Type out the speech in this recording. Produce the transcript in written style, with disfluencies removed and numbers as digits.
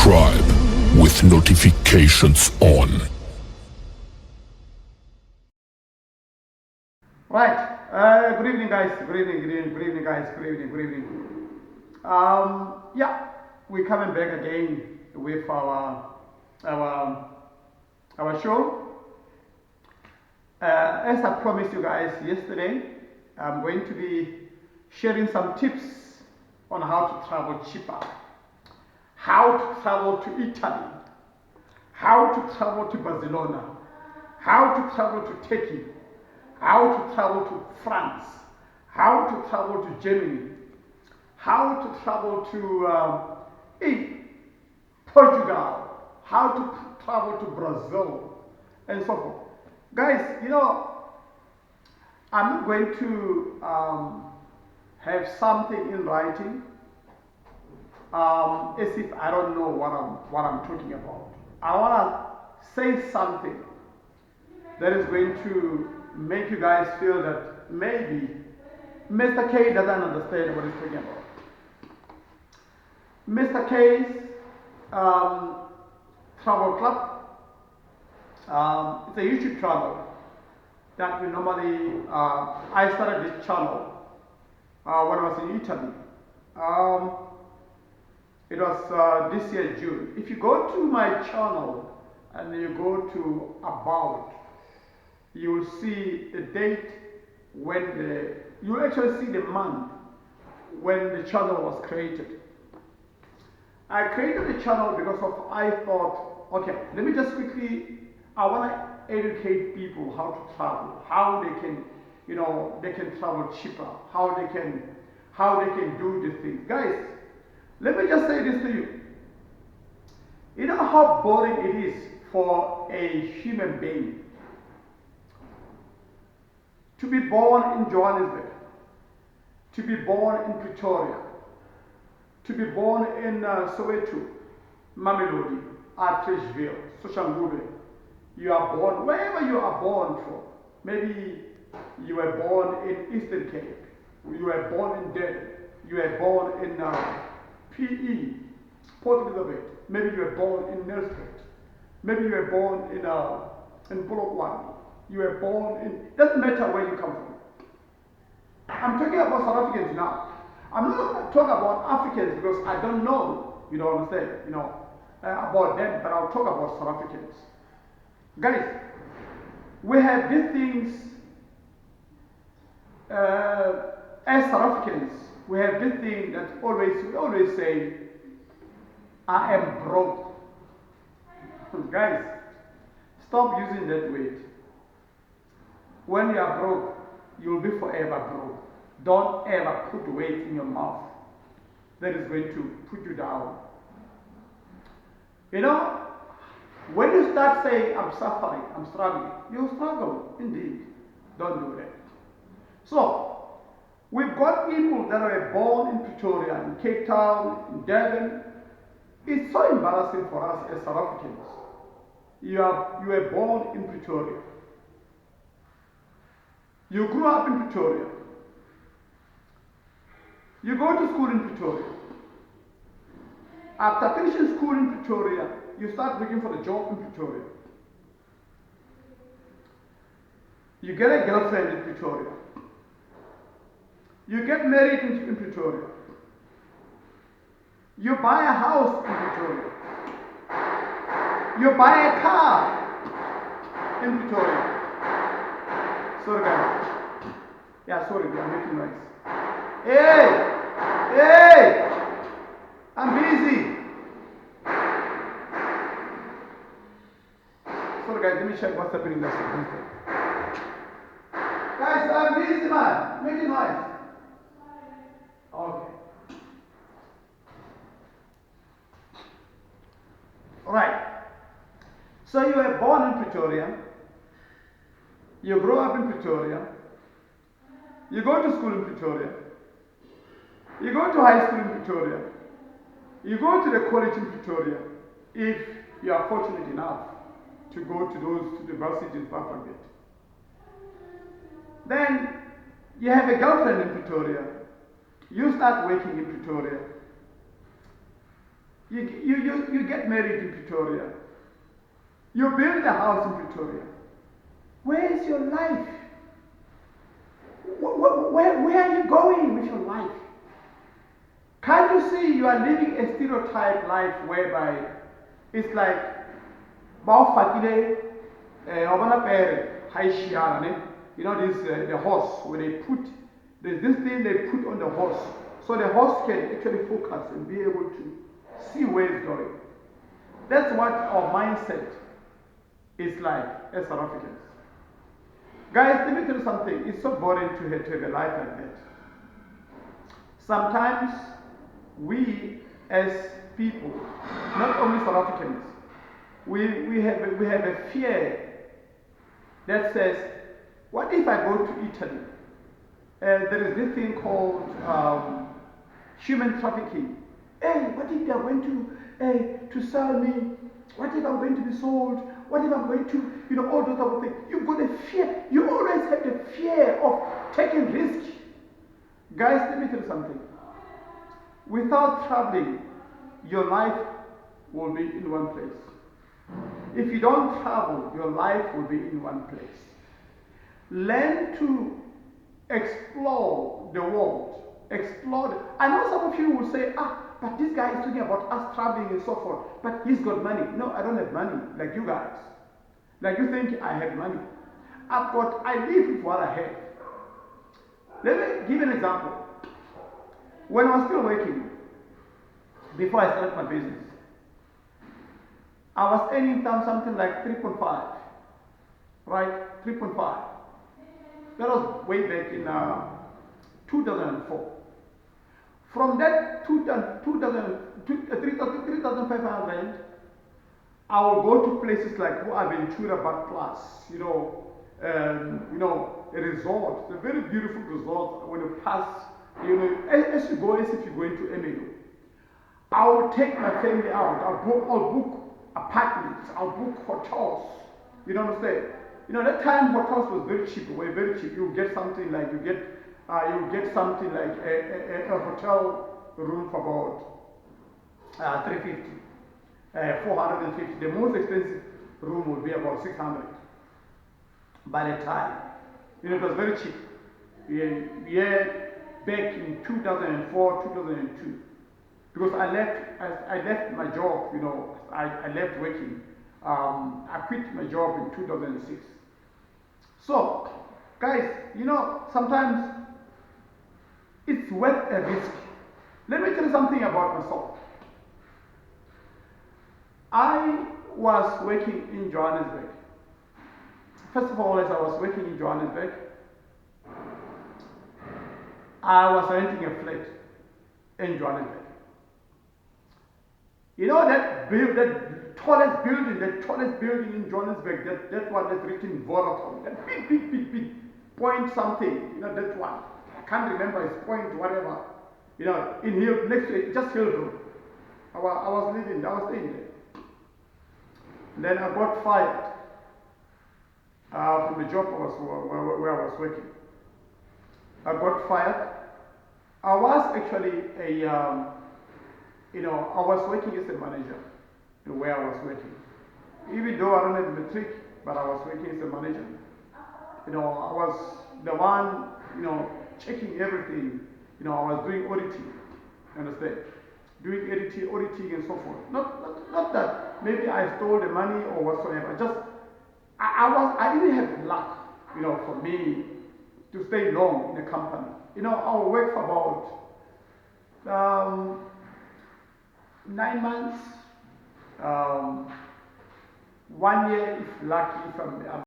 subscribe with notifications on. Right. Good evening, guys. Good evening, guys. Good evening. Yeah, we're coming back again with our show. As I promised you guys yesterday, I'm going to be sharing some tips on how to travel cheaper, how to travel to Italy, how to travel to Barcelona, how to travel to Turkey, how to travel to France, how to travel to Germany, how to travel to Portugal, how to travel to Brazil, and so forth. Guys, I'm not going to have something in writing as if I don't know what I'm talking about. I want to say something that is going to make you guys feel that maybe Mr. K doesn't understand what he's talking about. Mr. K's travel club, it's a YouTube channel that we normally, I started this channel when I was in Italy. It was this year, June. If you go to my channel and you go to About, you will see the date when you will actually see the month when the channel was created. I created the channel because I thought, okay, let me just quickly, I want to educate people how to travel, how they can, they can travel cheaper, how they can do these things. Guys, let me just say this to you. You know how boring it is for a human being to be born in Johannesburg, to be born in Pretoria, to be born in Soweto, Mamelodi, Atteridgeville, Soshanguve. You are born, wherever you are born from. Maybe you were born in Eastern Cape, you were born in Durban, you were born in PE, Port Elizabeth, maybe you were born in Nelspruit, maybe you were born in Polokwane, you were born in, doesn't matter where you come from. I'm talking about South Africans now. I'm not talking about Africans because I don't know, you don't understand, about them, but I'll talk about South Africans. Guys, we have these things, as South Africans, we have this thing that we always say, I am broke. Guys, stop using that word. When you are broke, you'll be forever broke. Don't ever put weight in your mouth that is going to put you down. When you start saying, I'm suffering, I'm struggling, you'll struggle, indeed. Don't do that. So, we've got people that are born in Pretoria, in Cape Town, in Durban. It's so embarrassing for us as South Africans. You were born in Pretoria. You grew up in Pretoria. You go to school in Pretoria. After finishing school in Pretoria, you start looking for a job in Pretoria. You get a girlfriend in Pretoria. You get married in Pretoria. You buy a house in Pretoria. You buy a car in Pretoria. Sorry guys. Yeah, sorry, I'm making noise. Hey! I'm busy. Sorry guys, let me check what's happening next. Guys, I'm busy, man. Making noise. Okay. Alright. So you were born in Pretoria. You grow up in Pretoria. You go to school in Pretoria. You go to high school in Pretoria. You go to the college in Pretoria if you are fortunate enough to go to those universities in Africa. Then you have a girlfriend in Pretoria. You start working in Pretoria. You get married in Pretoria. You build a house in Pretoria. Where is your life? Where are you going with your life? Can't you see you are living a stereotype life whereby it's like Baufakile, Obana Pere, Haishiane, you know, this the horse where they put there's this thing they put on the horse. So the horse can actually focus and be able to see where it's going. That's what our mindset is like as South Africans. Guys, let me tell you something. It's so boring to have a life like that. Sometimes we as people, not only South Africans, we have a fear that says, what if I go to Italy? There is this thing called human trafficking. Hey, what if they are going to sell me? What if I'm going to be sold? What if I'm going to, all those type of things? You've got a fear. You always have the fear of taking risk. Guys, let me tell you something. Without traveling, your life will be in one place. If you don't travel, your life will be in one place. Learn to explore the world. I know some of you will say, but this guy is talking about us traveling and so forth, but he's got money. No, I don't have money like you guys. Like you think I have money. I live with what I have. Let me give an example. When I was still working, before I started my business, I was earning something like 3.5. Right? 3.5. That was way back in 2004. From that 3,500 rand, I will go to places like Boaventura, Bad Plus, a resort, a very beautiful resort. When you pass, as you go, as if you're going to Emelo, I will take my family out. I'll book apartments. I'll book hotels. You know what I'm saying? That time hotels was very cheap. Were very cheap. You get something like a hotel room for about 350, 450. The most expensive room would be about 600. By the time, it was very cheap. Yeah, back in 2004, 2002, because I left my job. I left working. I quit my job in 2006. So, guys, sometimes it's worth a risk. Let me tell you something about myself. I was working in Johannesburg. First of all, as I was working in Johannesburg, I was renting a flat in Johannesburg. That tallest building in Johannesburg, that one that's written Vodacom, that big point something, that one. I can't remember its point, whatever. In Hill, next to it, just Hillbrook. I was staying there. Then I got fired from the job where I was working. I got fired. I was actually I was working as a manager where I was working. Even though I don't have matric, but I was working as a manager. I was the one, checking everything. I was doing auditing, understand? Doing auditing and so forth. Not that maybe I stole the money or whatsoever. Just I didn't have luck, for me to stay long in the company. I will work for about 9 months, 1 year if lucky, if I'm